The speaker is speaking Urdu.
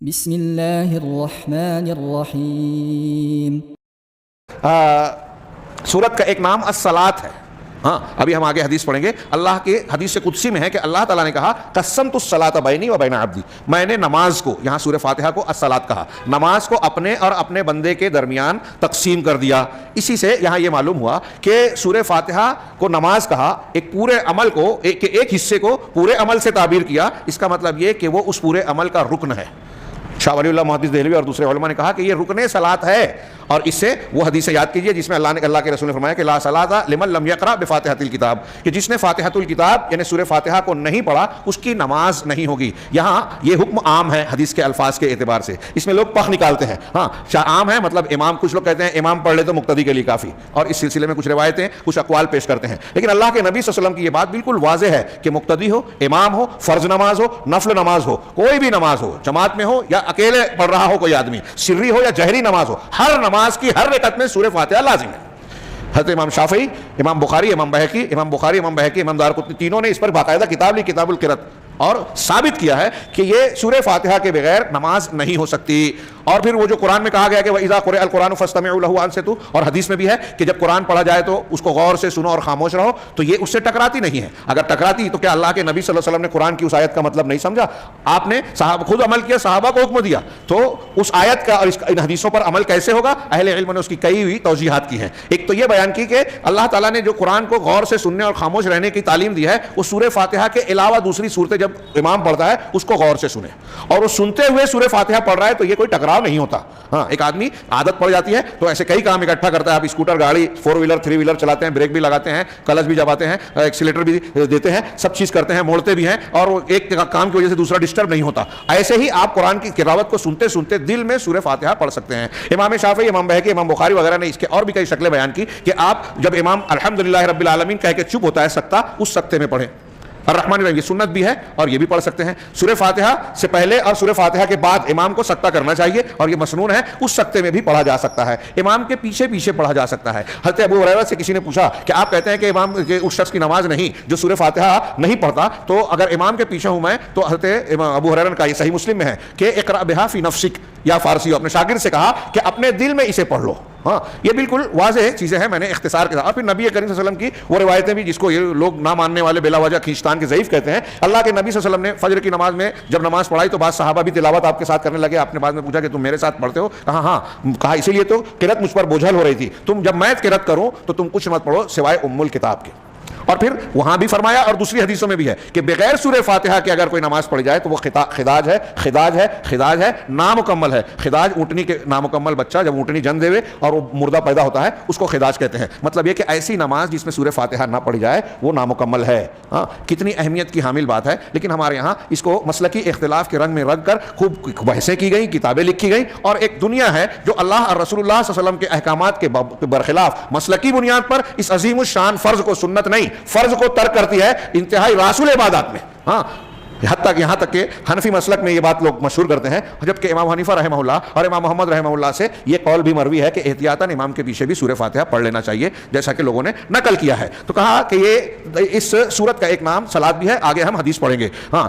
بسم اللہ الرحمن الرحیم۔ سورت کا ایک نام الصلاۃ ہے۔ ہاں، ابھی ہم آگے حدیث پڑھیں گے۔ اللہ کے حدیث قدسی میں ہے کہ اللہ تعالیٰ نے کہا قسمت الصلاۃ بینی و بین عبدی، میں نے نماز کو، یہاں سورہ فاتحہ کو الصلاۃ کہا، نماز کو اپنے اور اپنے بندے کے درمیان تقسیم کر دیا۔ اسی سے یہاں یہ معلوم ہوا کہ سورہ فاتحہ کو نماز کہا، ایک پورے عمل کو، ایک حصے کو پورے عمل سے تعبیر کیا۔ اس کا مطلب یہ کہ وہ اس پورے عمل کا رکن ہے۔ شاہ ولی اللہ محدث دہلوی اور دوسرے علماء نے کہا کہ یہ رکن صلاۃ ہے، اور اس سے وہ حدیث یاد کیجئے جس میں اللہ کے رسول نے فرمایا کہ لا صلاۃ لمن لم یقرأ بفاتحۃ الکتاب، کہ جس نے فاتحۃ الکتاب یعنی سورہ فاتحہ کو نہیں پڑھا اس کی نماز نہیں ہوگی۔ یہاں یہ حکم عام ہے حدیث کے الفاظ کے اعتبار سے، اس میں لوگ پخ نکالتے ہیں۔ ہاں، عام ہے مطلب امام، کچھ لوگ کہتے ہیں امام پڑھ لے تو مقتدی کے لیے کافی، اور اس سلسلے میں کچھ روایتیں، کچھ اقوال پیش کرتے ہیں، لیکن اللہ کے نبی صلی اللہ علیہ وسلم کی یہ بات بالکل واضح ہے کہ مقتدی ہو، امام ہو، فرض نماز ہو، نفل نماز ہو، کوئی بھی نماز ہو، جماعت میں ہو یا اکیلے پڑھ رہا ہو کوئی آدمی، سری ہو یا جہری نماز ہو، ہر نماز کی ہر رکعت میں سورہ فاتحہ لازم ہے۔ حضرت امام شافعی، امام بخاری، امام بحقی، امام دارقطنی، تینوں نے اس پر باقاعدہ کتاب لی، کتاب القرأۃ، اور ثابت کیا ہے کہ یہ سورہ فاتحہ کے بغیر نماز نہیں ہو سکتی۔ اور پھر وہ جو قرآن میں کہا گیا کہ وَإِذَا قُرِئَ الْقُرْآنُ فَاسْتَمِعُوا لَهُ وَأَنصِتُوا، اور حدیث میں بھی ہے کہ جب قرآن پڑھا جائے تو اس کو غور سے سنو اور خاموش رہو، تو یہ اس سے ٹکراتی نہیں ہے۔ اگر ٹکراتی تو کیا اللہ کے نبی صلی اللہ علیہ وسلم نے قرآن کی اس آیت کا مطلب نہیں سمجھا؟ آپ نے خود عمل کیا، صحابہ کو حکم دیا، تو اس آیت کا اور ان حدیثوں پر عمل کیسے ہوگا؟ اہل علم نے اس کی کئی ہوئی توجیحات کی ہیں۔ ایک تو یہ بیان کی کہ اللہ تعالیٰ نے جو قرآن کو غور سے سننے اور خاموش رہنے کی تعلیم دی ہے، وہ سورہ فاتحہ کے علاوہ دوسری صورتیں جب امام پڑھتا ہے اس کو غور سے سنے، اور وہ سنتے ہوئے سورہ فاتحہ پڑھ رہا ہے تو یہ کوئی ٹکراؤ نہیں ہوتا۔ ہاں، ایک آدمی عادت پڑ جاتی ہے تو ایسے کئی کام اکٹھا کرتا ہے۔ آپ اسکوٹر، گاڑی، 4 ویلر 3 ویلر چلاتے ہیں، بریک بھی لگاتے ہیں، کلچ بھی دباتے ہیں، ایکسیلیٹر بھی دیتے ہیں، سب چیز کرتے ہیں، موڑتے بھی ہیں، اور ایک کام کی وجہ سے دوسرا ڈسٹرب نہیں ہوتا۔ ایسے ہی آپ قرآن کی تلاوت کو سنتے سنتے دل میں سورہ فاتحہ پڑھ سکتے ہیں۔ امام شافعی، امام بحقی، امام بخاری وغیرہ نے اس کے اور بھی کئی شکلیں بیان کی کہ آپ جب امام الحمدللہ رب العالمین کہہ کے چپ ہوتا ہے سکتہ، اس سکتے میں پڑھیں۔ الرحمن الرحیم، یہ سنت بھی ہے اور یہ بھی پڑھ سکتے ہیں۔ سورہ فاتحہ سے پہلے اور سورہ فاتحہ کے بعد امام کو سکتہ کرنا چاہیے، اور یہ مسنون ہے، اس سکتے میں بھی پڑھا جا سکتا ہے، امام کے پیچھے پیچھے پڑھا جا سکتا ہے۔ حضرت ابو ہریرہ سے کسی نے پوچھا کہ آپ کہتے ہیں کہ امام کے اس شخص کی نماز نہیں جو سورہ فاتحہ نہیں پڑھتا، تو اگر امام کے پیچھے ہوں میں، تو حضرت ابو ہریرہ کا یہ صحیح مسلم میں ہے کہ اقرأ بہا فی نفسک، یا فارسی اپنے شاگرد سے کہا کہ اپنے دل میں اسے پڑھ لو۔ ہاں، یہ بالکل واضح چیزیں ہیں، میں نے اختصار کے ساتھ۔ اور پھر نبی کریم صلی اللہ علیہ وسلم کی وہ روایتیں بھی جس کو یہ لوگ نہ ماننے والے بلا وجہ کھینچتان کے ضعیف کہتے ہیں، اللہ کے نبی صلی اللہ علیہ وسلم نے فجر کی نماز میں جب نماز پڑھائی تو بعض صحابہ بھی تلاوت آپ کے ساتھ کرنے لگے۔ آپ نے بعد میں پوچھا کہ تم میرے ساتھ پڑھتے ہو؟ کہا ہاں۔ کہا اسی لیے تو قرأت مجھ پر بوجھل ہو رہی تھی، تم جب میں قرأت کروں تو تم کچھ مت پڑھو سوائے ام الکتاب کے۔ اور پھر وہاں بھی فرمایا اور دوسری حدیثوں میں بھی ہے کہ بغیر سورہ فاتحہ کے اگر کوئی نماز پڑھ جائے تو وہ خداج ہے، نامکمل ہے۔ خداج اونٹنی کے نامکمل بچہ جب اونٹنی جن دے اور وہ مردہ پیدا ہوتا ہے اس کو خداج کہتے ہیں۔ مطلب یہ کہ ایسی نماز جس میں سورہ فاتحہ نہ پڑھی جائے وہ نامکمل ہے۔ ہاں، کتنی اہمیت کی حامل بات ہے، لیکن ہمارے یہاں اس کو مسلکی اختلاف کے رنگ میں رنگ کر خوب بحثیں کی گئیں، کتابیں لکھی گئیں، اور ایک دنیا ہے جو اللہ اور رسول اللہ صلی اللہ علیہ وسلم کے احکامات کے برخلاف مسلکی بنیاد پر اس عظیم الشان فرض کو سنت نہیں، فرض کو ترک کرتی ہے انتہائی راسل عبادات میں۔ ہاں، یہاں تک کہ حنفی مسلک میں یہ بات لوگ مشہور کرتے ہیں، جبکہ امام حنیفہ رحمہ اللہ اور امام محمد رحمہ اللہ سے یہ قول بھی مروی ہے کہ احتیاطاً امام کے پیچھے بھی سورہ فاتحہ پڑھ لینا چاہیے، جیسا کہ لوگوں نے نقل کیا ہے۔ تو کہا کہ یہ اس سورت کا ایک نام صلاۃ بھی ہے، آگے ہم حدیث پڑھیں گے۔ ہاں۔